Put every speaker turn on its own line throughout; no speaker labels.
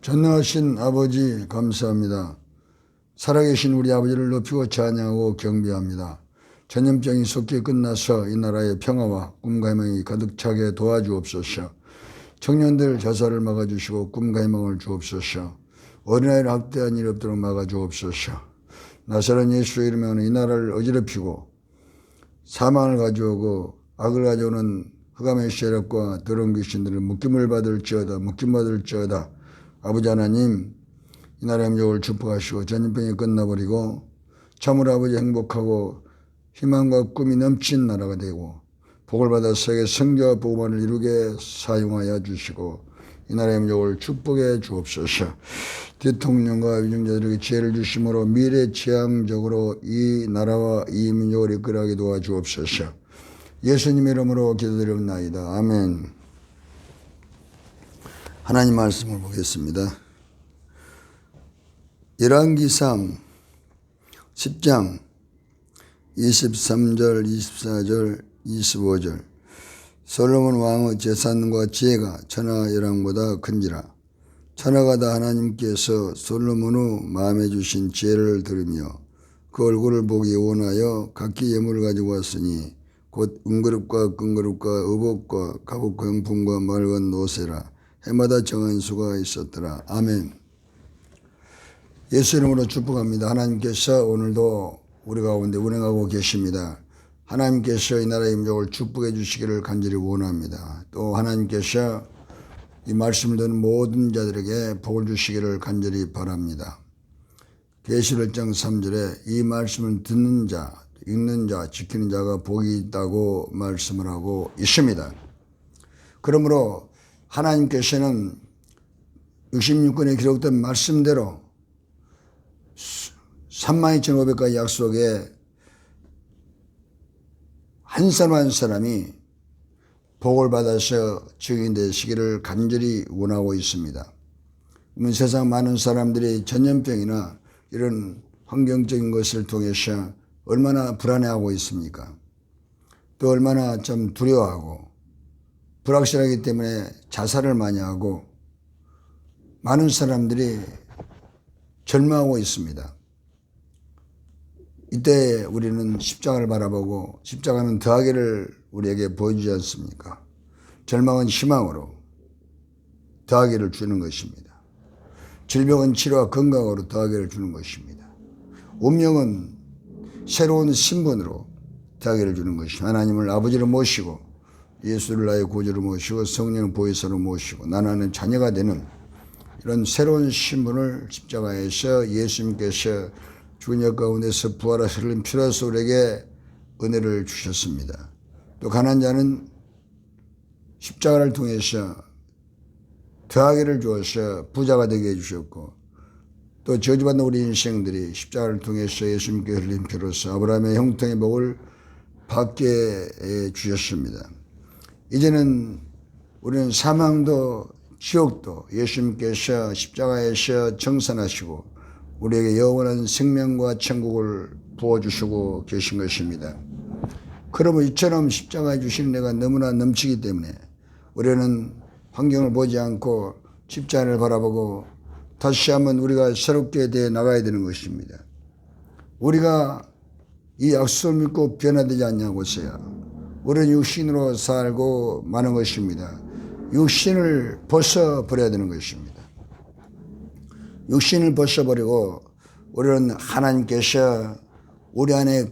전능하신 아버지 감사합니다. 살아계신 우리 아버지를 높이고 찬양하고 경배합니다. 전염병이 속히 끝나서 이 나라의 평화와 꿈과 희망이 가득 차게 도와주옵소서. 청년들 자살을 막아주시고 꿈과 희망을 주옵소서. 어린아이를 학대한 일 없도록 막아주옵소서. 나사렛 예수 이름으로 이 나라를 어지럽히고 사망을 가져오고 악을 가져오는 흑암의 세력과 더러운 귀신들을 묶임을 받을지어다. 아버지 하나님, 이 나라의 민족을 축복하시고 전염병이 끝나버리고 참으로 아버지 행복하고 희망과 꿈이 넘친 나라가 되고 복을 받아 세계 성교와 복음화를 이루게 사용하여 주시고 이 나라의 민족을 축복해 주옵소서. 대통령과 위정자들에게 지혜를 주심으로 미래지향적으로 이 나라와 이 민족을 이끌어가게 도와주옵소서. 예수님의 이름으로 기도드리옵나이다. 아멘. 하나님 말씀을 보겠습니다. 열왕기상 10장 23절, 24절, 25절. 솔로몬 왕의 재산과 지혜가 천하 열왕보다 큰지라. 천하가 다 하나님께서 솔로몬의 마음에 주신 지혜를 들으며 그 얼굴을 보기 원하여 각기 예물을 가지고 왔으니 곧 은그릇과 끈그릇과 의복과 갑옷과 용품과 맑은 노새라. 해마다 정한 수가 있었더라. 아멘. 예수 이름으로 축복합니다. 하나님께서 오늘도 우리 가운데 운행하고 계십니다. 하나님께서 이 나라의 민족을 축복해 주시기를 간절히 원합니다. 또 하나님께서 이 말씀을 듣는 모든 자들에게 복을 주시기를 간절히 바랍니다. 계시록 1장 3절에 이 말씀을 듣는 자, 읽는 자, 지키는 자가 복이 있다고 말씀을 하고 있습니다. 그러므로 하나님께서는 66권에 기록된 말씀대로 32,500가지 약속에 한 사람 한 사람이 복을 받아서 증인 되시기를 간절히 원하고 있습니다. 세상 많은 사람들이 전염병이나 이런 환경적인 것을 통해서 얼마나 불안해하고 있습니까? 또 얼마나 좀 두려워하고 불확실하기 때문에 자살을 많이 하고 많은 사람들이 절망하고 있습니다. 이때 우리는 십자가를 바라보고 십자가는 더하기를 우리에게 보여주지 않습니까? 절망은 희망으로 더하기를 주는 것입니다. 질병은 치료와 건강으로 더하기를 주는 것입니다. 운명은 새로운 신분으로 더하기를 주는 것입니다. 하나님을 아버지로 모시고 예수를 나의 구주로 모시고 성령을 보혜사로 모시고 나는 자녀가 되는 이런 새로운 신분을 십자가에서 예수님께서 죽은 역 가운데서 부활하사 흘린 피로서 우리에게 은혜를 주셨습니다. 또 가난한 자는 십자가를 통해서 더하기를 주어서 부자가 되게 해주셨고 또 저주받는 우리 인생들이 십자가를 통해서 예수님께 흘린 피로서 아브라함의 형통의 복을 받게 해주셨습니다. 이제는 우리는 사망도 지옥도 예수님께서 십자가에서 청산하시고 우리에게 영원한 생명과 천국을 부어주시고 계신 것입니다. 그러므로 이처럼 십자가에 주신 은혜가 너무나 넘치기 때문에 우리는 환경을 보지 않고 십자가를 바라보고 다시 한번 우리가 새롭게 되어 나가야 되는 것입니다. 우리가 이 약속을 믿고 변화되지 않냐고서요. 우리는 육신으로 살고 마는 것입니다. 육신을 벗어버려야 되는 것입니다. 육신을 벗어버리고 우리는 하나님께서 우리 안에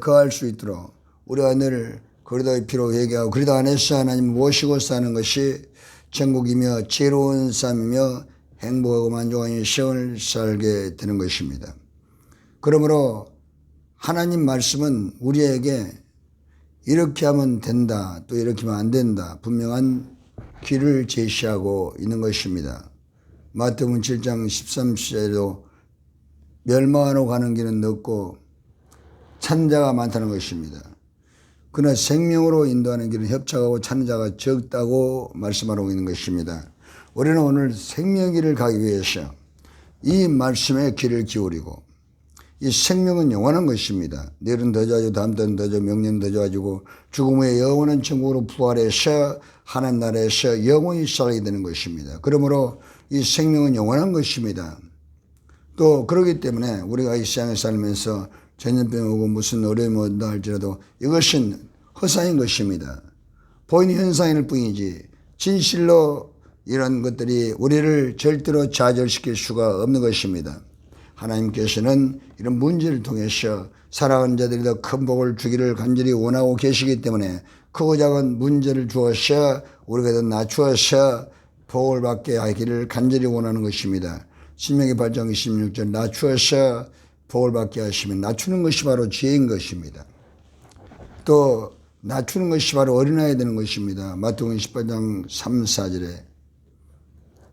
거할 수 있도록 우리 안을 그리스도의 피로 회개하고 그리스도 안에서 하나님 모시고 사는 것이 천국이며 지혜로운 삶이며 행복하고 만족한 생을 살게 되는 것입니다. 그러므로 하나님 말씀은 우리에게 이렇게 하면 된다, 또 이렇게 하면 안 된다, 분명한 길을 제시하고 있는 것입니다. 마태복음 7장 13절에도 멸망하러 가는 길은 넓고 찾는 자가 많다는 것입니다. 그러나 생명으로 인도하는 길은 협착하고 찾는 자가 적다고 말씀하고 있는 것입니다. 우리는 오늘 생명의 길을 가기 위해서 이 말씀에 귀를 기울이고 이 생명은 영원한 것입니다. 내일은 더 좋아지고 다음 달은 더 좋아지고 명년은 더 좋아지고 죽음 후에 영원한 천국으로 부활해서 하나님 나라에서 영원히 살게 되는 것입니다. 그러므로 이 생명은 영원한 것입니다. 또 그렇기 때문에 우리가 이 세상에 살면서 전염병이 오고 무슨 어려움이 온다 할지라도 이것은 허상인 것입니다. 보이는 현상일 뿐이지 진실로 이런 것들이 우리를 절대로 좌절시킬 수가 없는 것입니다. 하나님께서는 이런 문제를 통해서 살아가는 자들이 더 큰 복을 주기를 간절히 원하고 계시기 때문에 크고 작은 문제를 주어서 우리가 더 낮추어서 복을 받게 하기를 간절히 원하는 것입니다. 신명기 8장 26절 낮추어서 복을 받게 하시면 낮추는 것이 바로 지혜인 것입니다. 또 낮추는 것이 바로 어린아이 되는 것입니다. 마태복음 18장 3, 4절에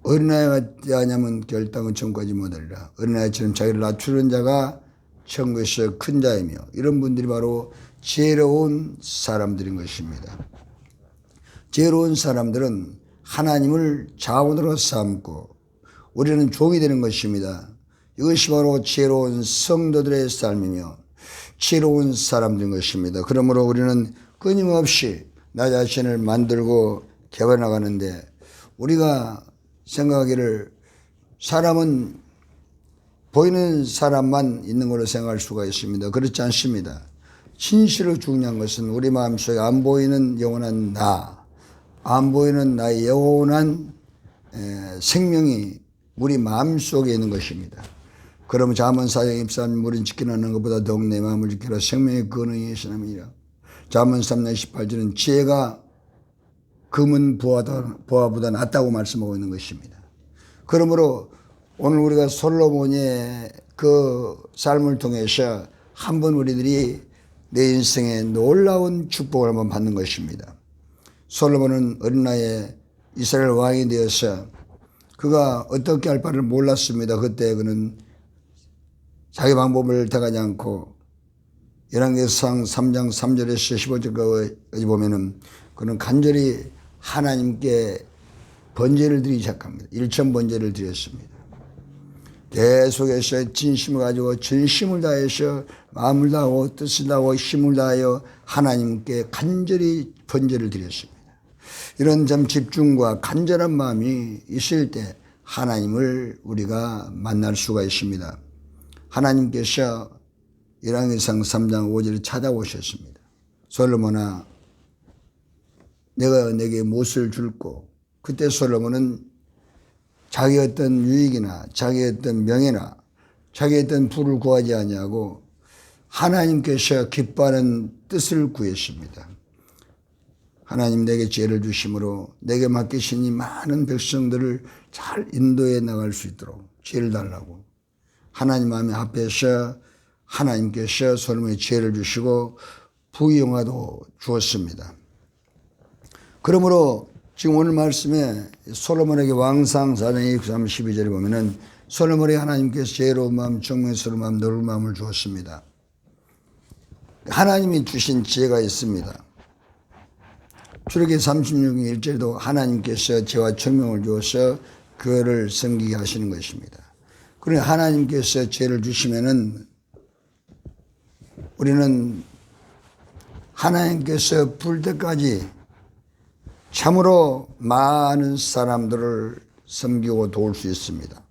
어린아이가 어찌하냐면 결단은 천국까지 못하리라. 어린아이처럼 자기를 낮추는 자가 천국에서 큰 자이며 이런 분들이 바로 지혜로운 사람들인 것입니다. 지혜로운 사람들은 하나님을 자원으로 삼고 우리는 종이 되는 것입니다. 이것이 바로 지혜로운 성도들의 삶이며 지혜로운 사람들인 것입니다. 그러므로 우리는 끊임없이 나 자신을 만들고 개발해 나가는데 우리가 생각하기를 사람은 보이는 사람만 있는 걸로 생각할 수가 있습니다. 그렇지 않습니다. 진실로 중요한 것은 우리 마음속에 안 보이는 영원한 나, 안 보이는 나의 영원한 생명이 우리 마음속에 있는 것입니다. 그러면 잠언 4장 23절 물은 지키는 것보다 더욱 내 마음을 지키라 생명의 근원이 예시남이라. 잠언 3장 18절은 지혜가 금은 보화보다 낫다고 말씀하고 있는 것입니다. 그러므로 오늘 우리가 솔로몬의 그 삶을 통해서 한번 우리들이 내 인생에 놀라운 축복을 한번 받는 것입니다. 솔로몬은 어린 나이에 이스라엘 왕이 되어서 그가 어떻게 할 바를 몰랐습니다. 그때 그는 자기 방법을 택하지 않고 열왕기상 3장 3절에서 15절까지 보면은 그는 간절히 하나님께 번제를 드리기 시작합니다. 일천 번제를 드렸습니다. 계속해서 진심을 가지고 전심을 다해서 마음을 다하고 뜻을 다하고 힘을 다하여 하나님께 간절히 번제를 드렸습니다. 이런 점 집중과 간절한 마음이 있을 때 하나님을 우리가 만날 수가 있습니다. 하나님께서 열왕기상 3장 5절에 찾아오셨습니다. 솔로몬아 내가 내게 무엇을 줄고 그때 솔로몬은 자기의 어떤 유익이나 자기의 어떤 명예나 자기의 어떤 부를 구하지 아니하고 하나님께서 기뻐하는 뜻을 구했습니다. 하나님 내게 지혜를 주심으로 내게 맡기신 이 많은 백성들을 잘 인도해 나갈 수 있도록 지혜를 달라고 하나님 마음에 합해서 하나님께서 솔로몬에 지혜를 주시고 부귀영화도 주었습니다. 그러므로 지금 오늘 말씀에 솔로몬에게 왕상 4장 12절에 보면은 솔로몬에게 하나님께서 지혜로운 마음, 정명스러운 마음, 넓은 마음을 주었습니다. 하나님이 주신 지혜가 있습니다. 출애굽기 36장 1절에도 하나님께서 지혜와 청명을 주어서 그를 섬기게 하시는 것입니다. 그러니 하나님께서 지혜를 주시면은 우리는 하나님께서 부를 때까지 참으로 많은 사람들을 섬기고 도울 수 있습니다.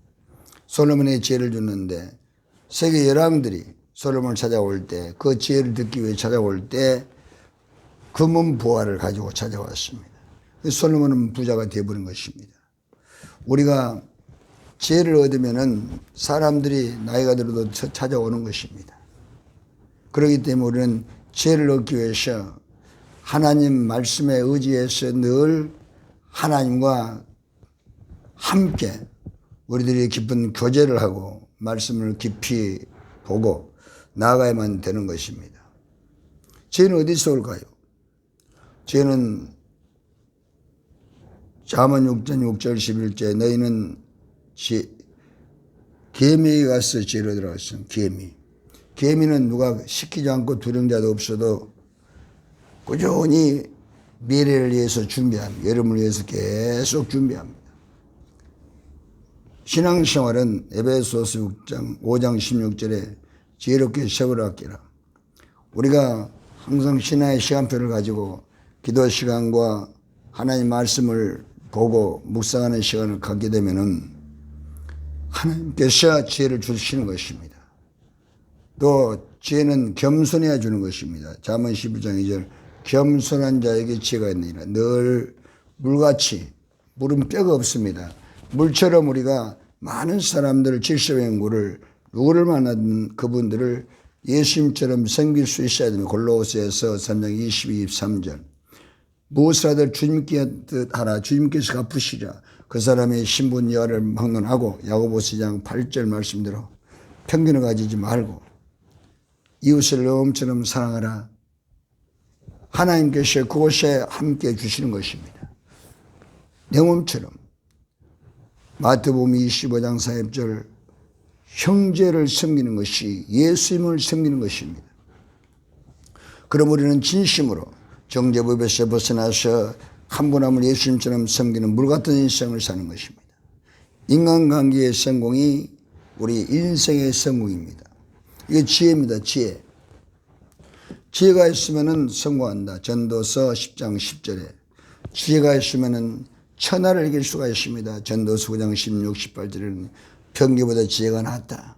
솔로몬의 지혜를 줬는데 세계 열왕들이 솔로몬을 찾아올 때 그 지혜를 듣기 위해 찾아올 때 금은 보화를 가지고 찾아왔습니다. 솔로몬은 부자가 되어버린 것입니다. 우리가 지혜를 얻으면은 사람들이 나이가 들어도 찾아오는 것입니다. 그렇기 때문에 우리는 지혜를 얻기 위해서 하나님 말씀에 의지해서 늘 하나님과 함께 우리들이 깊은 교제를 하고 말씀을 깊이 보고 나아가야만 되는 것입니다. 지혜는 어디서 올까요? 지혜는 잠언 6장 6절 11절에 너희는 개미에 가서 지혜를 얻으라 했어요. 개미는 누가 시키지 않고 두령자도 없어도 꾸준히 미래를 위해서 준비합니다. 여름을 위해서 계속 준비합니다. 신앙생활은 에베소서 5장 16절에 지혜롭게 세월을 아끼라. 우리가 항상 신화의 시간표를 가지고 기도 시간과 하나님 말씀을 보고 묵상하는 시간을 갖게 되면은 하나님께서 지혜를 주시는 것입니다. 또 지혜는 겸손해야 주는 것입니다. 잠언 12장 2절 겸손한 자에게 지혜가 있느니라. 늘 물같이 물은 뼈가 없습니다. 물처럼 우리가 많은 사람들 70의 물을 누구를 만나든 그분들을 예수님처럼 섬길 수 있어야 됩니다. 골로새서 3장 22, 23절 무엇을 하든 주님께 뜻하라. 주님께서 갚으시라. 그 사람의 신분 여하를 막론하고 야고보서 2장 8절 말씀대로 편견을 가지지 말고 이웃을 너음처럼 사랑하라. 하나님께서 그곳에 함께 주시는 것입니다. 내 몸처럼 마태복음 25장 40절 형제를 섬기는 것이 예수님을 섬기는 것입니다. 그럼 우리는 진심으로 정죄법에서 벗어나서 한 분 한 분 예수님처럼 섬기는 물같은 인생을 사는 것입니다. 인간관계의 성공이 우리 인생의 성공입니다. 이게 지혜입니다. 지혜. 지혜가 있으면 성공한다. 전도서 10장 10절에 지혜가 있으면 천하를 이길 수가 있습니다. 전도서 9장 16, 18절에는 병기보다 지혜가 낫다.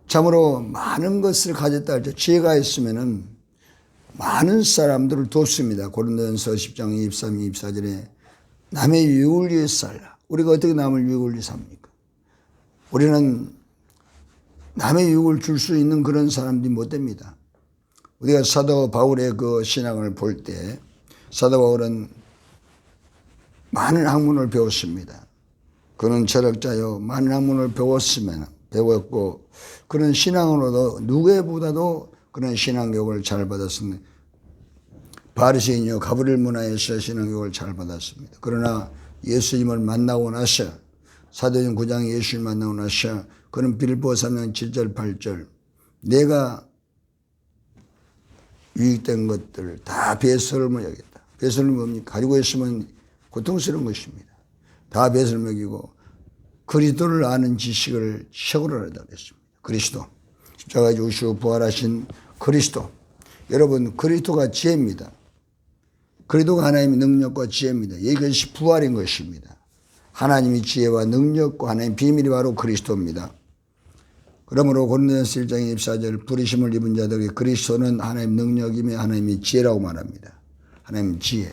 참으로 많은 것을 가졌다 할 때 지혜가 있으면 많은 사람들을 돕습니다. 고린도전서 10장 23, 24절에 남의 유익을 위해서 살라. 우리가 어떻게 남을 유익을 위해 삽니까? 우리는 남의 유익을 줄 수 있는 그런 사람들이 못 됩니다. 우리가 사도 바울의 그 신앙을 볼 때 사도 바울은 많은 학문을 배웠습니다. 그는 철학자요. 많은 학문을 배웠고 그런 신앙으로도 누구보다도 그런 신앙교육을 잘 받았습니다. 바리새인이요 가브리엘 문화에서 신앙교육을 잘 받았습니다. 그러나 예수님을 만나고 나서 사도행 9장 예수님 만나고 나서 그는 빌립보 3장 7절 8절 내가 유익된 것들 다 배설을 여겼다. 배설은 뭡니까? 가지고 있으면 고통스러운 것입니다. 다 배설을 먹이고 그리스도를 아는 지식을 최고로 하다 그랬습니다. 그리스도 십자가에 죽으시고 부활하신 그리스도. 여러분 그리스도가 지혜입니다. 그리스도가 하나님의 능력과 지혜입니다. 이것이 부활인 것입니다. 하나님의 지혜와 능력과 하나님의 비밀이 바로 그리스도입니다. 그러므로 고린도전서 1장 24절 부르심을 입은 자들에게 그리스도는 하나님의 능력이며 하나님의 지혜라고 말합니다. 하나님의 지혜.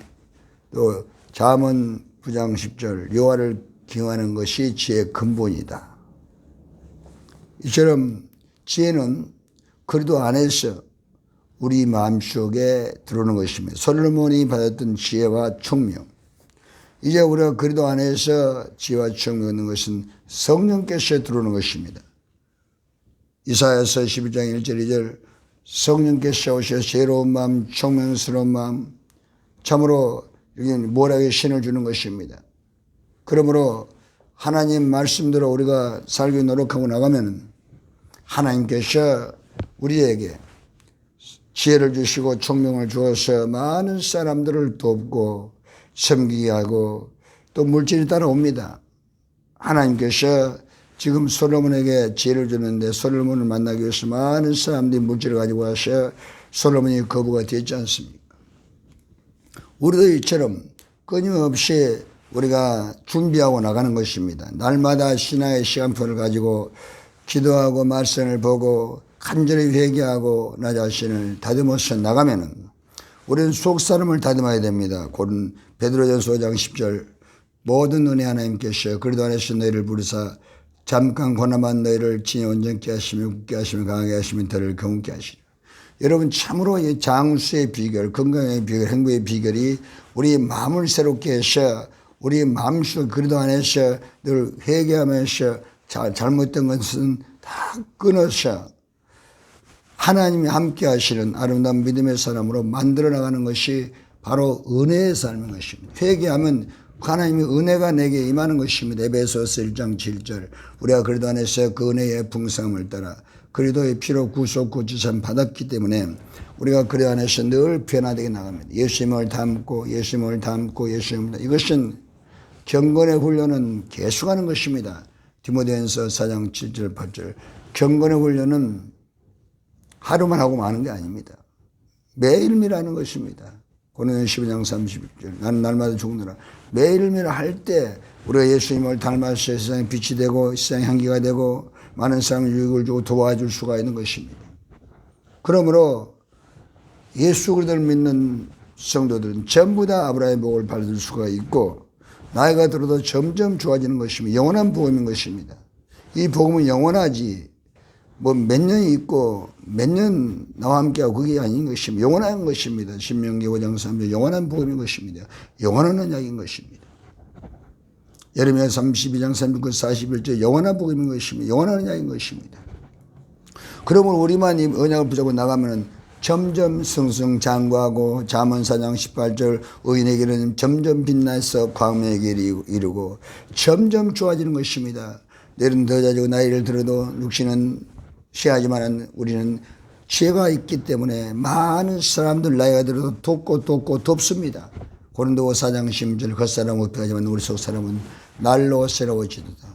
또 잠언 9장 10절 여호와를 경외하는 것이 지혜의 근본이다. 이처럼 지혜는 그리스도 안에서 우리 마음속에 들어오는 것입니다. 솔로몬이 받았던 지혜와 총명. 이제 우리가 그리스도 안에서 지혜와 총명을 얻는 것은 성령께서 들어오는 것입니다. 이사야서 12장 1절 2절 성령께서 오셔서 지혜로운 마음, 총명스러운 마음, 참으로 여기는 모락의 신을 주는 것입니다. 그러므로 하나님 말씀대로 우리가 살기 노력하고 나가면 하나님께서 우리에게 지혜를 주시고 총명을 주어서 많은 사람들을 돕고 섬기게 하고 또 물질이 따라옵니다. 하나님께서 지금 솔로몬에게 지혜를 주는데 솔로몬을 만나기 위해서 많은 사람들이 물질을 가지고 와서 솔로몬이 거부가 됐지 않습니까? 우리도 이처럼 끊임없이 우리가 준비하고 나가는 것입니다. 날마다 신화의 시간표를 가지고 기도하고 말씀을 보고 간절히 회개하고 나 자신을 다듬어서 나가면은 우리는 속 사람을 다듬어야 됩니다. 고른 베드로전서 5장 10절 모든 은혜 하나님께서 그리스도 안에서 너희를 부르사 잠깐 고난한 너희를 진히 온전케 하시며 굳게 하시며 강하게 하시며 너희를 경건케 하시라. 여러분 참으로 이 장수의 비결, 건강의 비결, 행복의 비결이 우리 마음을 새롭게 해서 우리 마음속 그리스도 안에서 늘 회개하면서 잘못된 것은 다 끊어서 하나님이 함께 하시는 아름다운 믿음의 사람으로 만들어 나가는 것이 바로 은혜의 삶인 것입니다. 회개하면 하나님의 은혜가 내게 임하는 것입니다. 에베소서 1장 7절 우리가 그리스도 안에서 그 은혜의 풍성함을 따라 그리스도의 피로 구속 구주삼 받았기 때문에 우리가 그리스도 안에서 늘 변화되게 나갑니다. 예수님을 닮고 예수님을 닮고 예수님을 이것은 경건의 훈련은 계속하는 것입니다. 디모데전서 4장 7절 8절 경건의 훈련은 하루만 하고 마는 게 아닙니다. 매일매일 것입니다. 고린도서 12장 30절 나는 날마다 죽느라 매일매일 할 때 우리가 예수님을 닮아서 세상에 빛이 되고 세상에 향기가 되고 많은 사람을 유익을 주고 도와줄 수가 있는 것입니다. 그러므로 예수 그리스도를 믿는 성도들은 전부 다 아브라함의 복을 받을 수가 있고 나이가 들어도 점점 좋아지는 것입니다. 영원한 복음인 것입니다. 이 복음은 영원하지 뭐 몇 년이 있고 몇 년 나와 함께하고 그게 아닌 것입니다. 영원한 것입니다. 신명기 5장 3절 영원한 복음인 것입니다. 영원한 언약인 것입니다. 예레미야 32장 39, 41절 영원한 복음인 것입니다. 영원한 언약인 것입니다. 그러면 우리만 이 언약을 붙잡고 나가면은 점점 승승장구하고 잠언 4장 18절 의인에게는 점점 빛나서 광명의 길이 이루고 점점 좋아지는 것입니다. 내일은 더 자지고 나이를 들어도 육신은 시하지만 우리는 지혜가 있기 때문에 많은 사람들 나이가 들어도 돕고 돕습니다. 고린도 4장 10절 겉사람은 어떡하지만 우리 속사람은 날로 새로워지도다.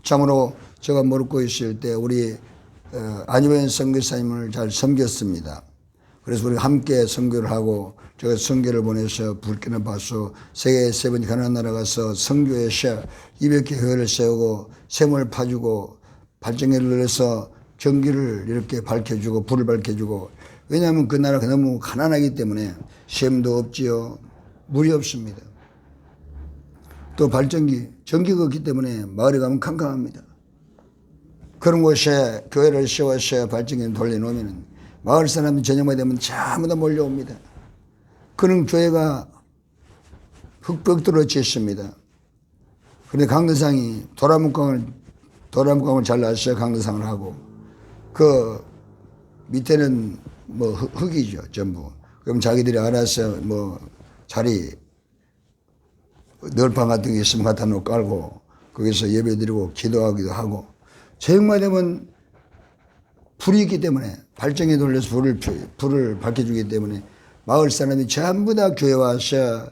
참으로 제가 모르고 있을 때 우리 안희원 선교사님을 잘 섬겼습니다. 그래서 우리 함께 선교를 하고 제가 선교를 보내서 부르키나파소 세계 세 번째 가나안 나라 가서 선교에서 200개 교회를 세우고 샘을 파주고 발전기를 늘려서 전기를 이렇게 밝혀주고 불을 밝혀주고 왜냐하면 그 나라가 너무 가난하기 때문에 샘도 없지요. 물이 없습니다. 또 전기가 없기 때문에 마을에 가면 캄캄합니다. 그런 곳에 교회를 세워서 발전기를 돌려놓으면 마을 사람이 저녁만 되면 전부 다 몰려옵니다. 그런 교회가 흑벽돌로 짓습니다. 그런데 강대상이 도라묵강을 잘라서 강대상을 하고 그 밑에는 뭐 흙이죠 전부. 그럼 자기들이 알아서 뭐 자리 널판 같은 게 있으면 갖다 놓고 깔고 거기서 예배드리고 기도하기도 하고 저녁만 되면 불이 있기 때문에 발전기에 돌려서 불을 밝혀주기 때문에 마을 사람이 전부 다 교회 와서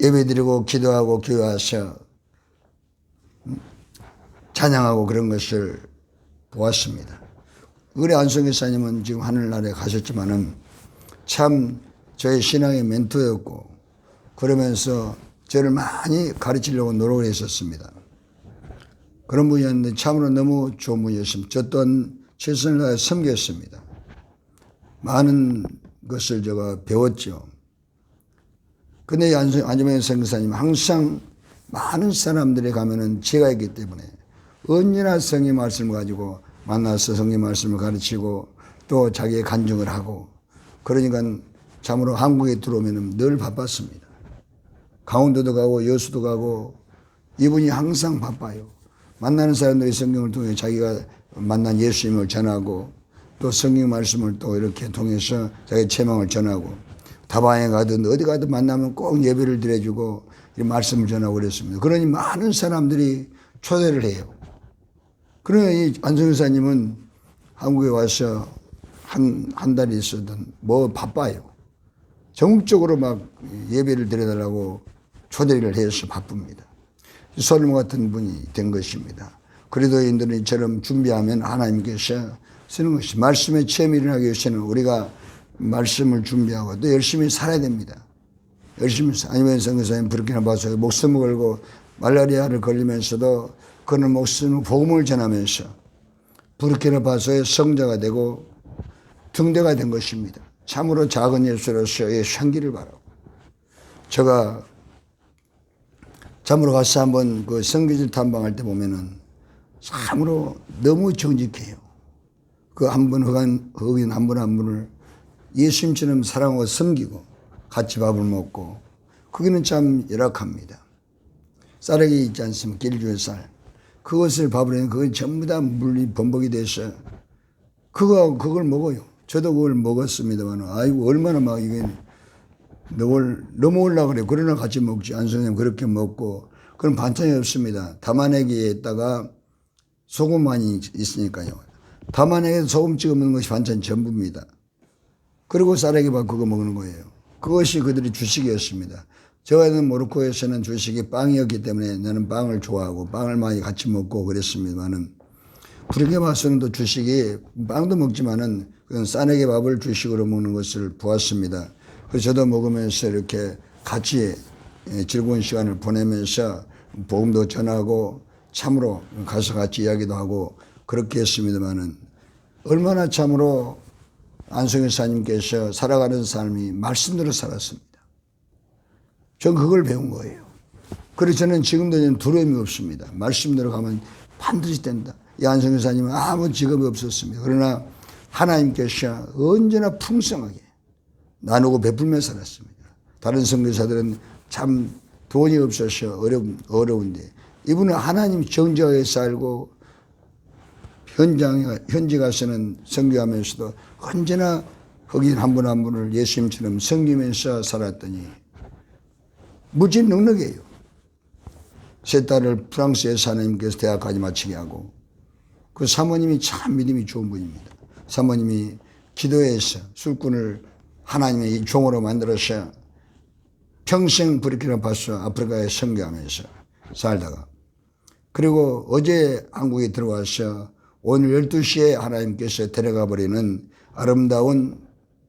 예배드리고 기도하고 교회 와서 찬양하고 그런 것을 보았습니다. 우리 안성교사님은 지금 하늘나라에 가셨지만은 참 저의 신앙의 멘토였고 그러면서 저를 많이 가르치려고 노력을 했었습니다. 그런 분이었는데 참으로 너무 좋은 분이었습니다. 저 또한 최선을 다해 섬겼습니다. 많은 것을 제가 배웠죠. 근데 안지명 선교사님 항상 많은 사람들이 가면은 제가 있기 때문에 언제나 성의 말씀을 가지고 만나서 성의 말씀을 가르치고 또 자기의 간증을 하고 그러니까 참으로 한국에 들어오면 늘 바빴습니다. 강원도도 가고 여수도 가고 이분이 항상 바빠요. 만나는 사람들이 성경을 통해 자기가 만난 예수님을 전하고 또 성경 말씀을 또 이렇게 통해서 자기의 체망을 전하고 다방에 가든 어디 가든 만나면 꼭 예배를 드려주고 이 말씀을 전하고 그랬습니다. 그러니 많은 사람들이 초대를 해요. 그러나 이 안성교사님은 한국에 와서 한 달이 있었던 뭐 바빠요. 전국적으로 막 예배를 드려달라고 초대를 해서 바쁩니다. 솔로몬 같은 분이 된 것입니다. 그리스도인들은 이처럼 준비하면 하나님께서 쓰는 것이 말씀의 체험이 일어나기 위해서는 우리가 말씀을 준비하고 또 열심히 살아야 됩니다. 열심히 아니면 선교사님 부르키나파소에 목숨을 걸고 말라리아를 걸리면서도 그는 목숨 복음을 전하면서 부르키나파소의 성자가 되고 등대가 된 것입니다. 참으로 작은 예수로서의 향기를 바라고 제가 참으로 가서 한번 그 선교지를 탐방할 때 보면은 참으로 너무 정직해요. 그 한 분 흑인 한 분 한 분을 예수님처럼 사랑하고 섬기고 같이 밥을 먹고 거기는 참 열악합니다. 쌀이 있지 않습니까? 길주의 쌀. 그것을 밥을 해서 그건 전부 다 물이 범벅이 돼서 그걸 먹어요. 저도 그걸 먹었습니다만 아이고 얼마나 막 이게 넘어오려고 그래요. 그러나 같이 먹지. 안성님 그렇게 먹고 그런 반찬이 없습니다. 담아내기에다가 소금만이 있으니까요. 담아내기에 소금 찍어 먹는 것이 반찬 전부입니다. 그리고 쌀에기밥 그거 먹는 거예요. 그것이 그들의 주식이었습니다. 저는 모로코에서는 주식이 빵이었기 때문에 나는 빵을 좋아하고 빵을 많이 같이 먹고 그랬습니다만은 부르게 봐서는 또 주식이 빵도 먹지만은 그건 싸내게 밥을 주식으로 먹는 것을 보았습니다. 그래서 저도 먹으면서 이렇게 같이 즐거운 시간을 보내면서 복음도 전하고 참으로 가서 같이 이야기도 하고 그렇게 했습니다만은 얼마나 참으로 안성일 사님께서 살아가는 삶이 말씀대로 살았습니다. 전 그걸 배운 거예요. 그래서 저는 지금도 두려움이 없습니다. 말씀대로 가면 반드시 된다. 이 안성일 사님은 아무 직업이 없었습니다. 그러나 하나님께서 언제나 풍성하게 나누고 베풀며 살았습니다. 다른 선교사들은 참 돈이 없어서 어려운데 이분은 하나님 정직하게 살고 현지 가서는 선교하면서도 언제나 흑인 한 분 한 분을 예수님처럼 섬기면서 살았더니 무지능력이에요. 세 딸을 프랑스에서 하나님께서 대학까지 마치게 하고 그 사모님이 참 믿음이 좋은 분입니다. 사모님이 기도해서 술꾼을 하나님의 종으로 만들어서 평생 부르키나파소 아프리카에 선교하면서 살다가 그리고 어제 한국에 들어와서 오늘 12시에 하나님께서 데려가 버리는 아름다운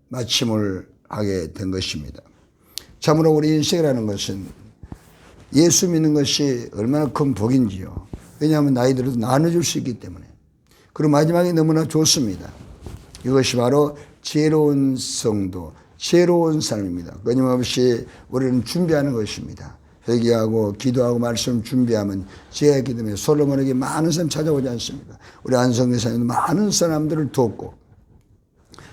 마침을 하게 된 것입니다. 참으로 우리 인생이라는 것은 예수 믿는 것이 얼마나 큰 복인지요. 왜냐하면 나이 들어도 나눠줄 수 있기 때문에. 그리고 마지막에 너무나 좋습니다. 이것이 바로 지혜로운 성도, 지혜로운 삶입니다. 끊임없이 우리는 준비하는 것입니다. 회개하고 기도하고 말씀 준비하면 지혜가 있기 때문에 솔로몬에게 많은 사람 찾아오지 않습니까? 우리 안성교사님도 많은 사람들을 돕고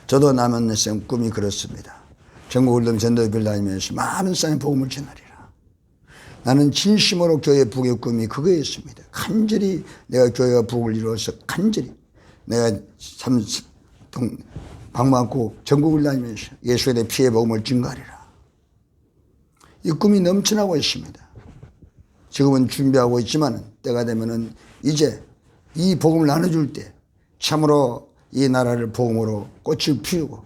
저도 남은 생 꿈이 그렇습니다. 전국을 전도회를 다니면서 많은 사람이 복음을 전하리라. 나는 진심으로 교회 북의 꿈이 그거였습니다. 간절히 내가 교회가 북을 이루어서 간절히 내가 참 방망고 전국을 다니면서 예수에 대해 피해 복음을 증거하리라. 이 꿈이 넘쳐나고 있습니다. 지금은 준비하고 있지만 때가 되면은 이제 이 복음을 나눠줄 때 참으로 이 나라를 복음으로 꽃을 피우고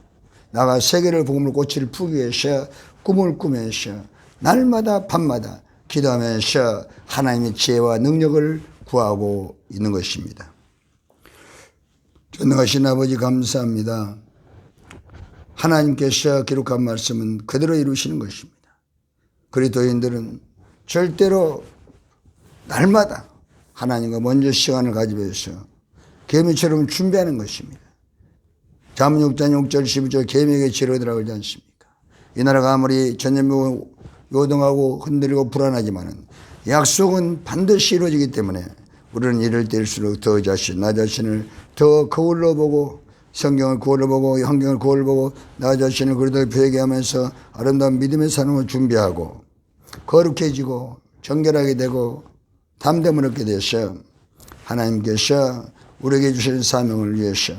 나가 세계를 복음으로 꽃을 피우기 위해서 꿈을 꾸면서 날마다 밤마다 기도하면서 하나님의 지혜와 능력을 구하고 있는 것입니다. 전능하신 아버지 감사합니다. 하나님께서 기록한 말씀은 그대로 이루시는 것입니다. 그리스도인들은 절대로 날마다 하나님과 먼저 시간을 가지면서 개미처럼 준비하는 것입니다. 잠언 6장 6절 12절 개미에게 지르더라고 하지 않습니까? 이 나라가 아무리 전염병 요동하고 흔들리고 불안하지만은 약속은 반드시 이루어지기 때문에 우리는 이럴 때일수록 나 자신을 더 거울로 보고 성경을 거울로 보고 환경을 거울로 보고 나 자신을 그래도 회개하면서 아름다운 믿음의 삶을 준비하고 거룩해지고 정결하게 되고 담됨을 얻게 되셔 하나님께서 우리에게 주시는 사명을 위해서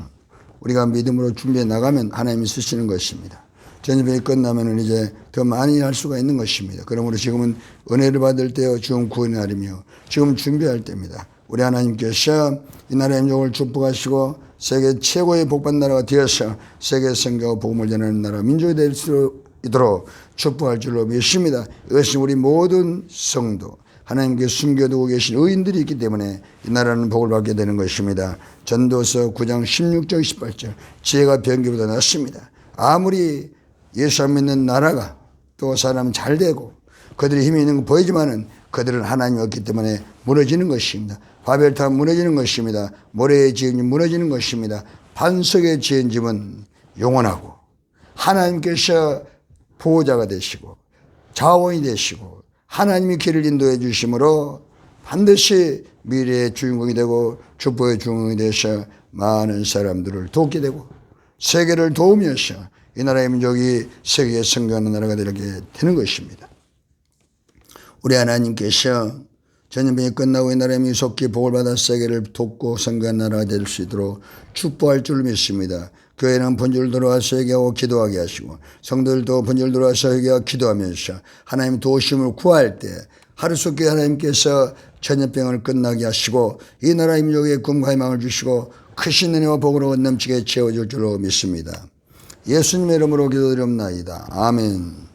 우리가 믿음으로 준비해 나가면 하나님이 쓰시는 것입니다. 전염병이 끝나면 이제 더 많이 할 수가 있는 것입니다. 그러므로 지금은 은혜를 받을 때요 지금 구원의 날이며 지금 준비할 때입니다. 우리 하나님께서 이 나라의 민족을 축복하시고 세계 최고의 복받는 나라가 되어서 세계 선교와 복음을 전하는 나라 민족이 될 수 있도록 축복할 줄로 믿습니다. 이것이 우리 모든 성도 하나님께 숨겨두고 계신 의인들이 있기 때문에 이 나라는 복을 받게 되는 것입니다. 전도서 9장 16절 18절 지혜가 병기보다 낫습니다. 아무리 예수 안 믿는 나라가 또 사람은 잘 되고 그들이 힘이 있는 거 보이지만은 그들은 하나님이 없기 때문에 무너지는 것입니다. 바벨탑 무너지는 것입니다. 모래에 지은 집 무너지는 것입니다. 반석에 지은 집은 영원하고 하나님께서 보호자가 되시고 자원이 되시고 하나님이 길을 인도해 주심으로 반드시 미래의 주인공이 되고 축복의 주인공이 되셔 많은 사람들을 돕게 되고 세계를 도우면서 이 나라의 민족이 세계에 선교하는 나라가 되게 되는 것입니다. 우리 하나님께서 전염병이 끝나고 이 나라의 민속히 복을 받아 세계를 돕고 선교한 나라가 될 수 있도록 축복할 줄 믿습니다. 교회는 본줄 들어와서 회개하고 기도하게 하시고 성도들도 본줄 들어와서 회개하고 기도하면서 하나님 도우심을 구할 때 하루속히 하나님께서 전염병을 끝나게 하시고 이 나라의 민족에 꿈과 희망을 주시고 크신 은혜와 복으로 넘치게 채워줄 줄로 믿습니다. 예수님의 이름으로 기도드립니다. 아멘.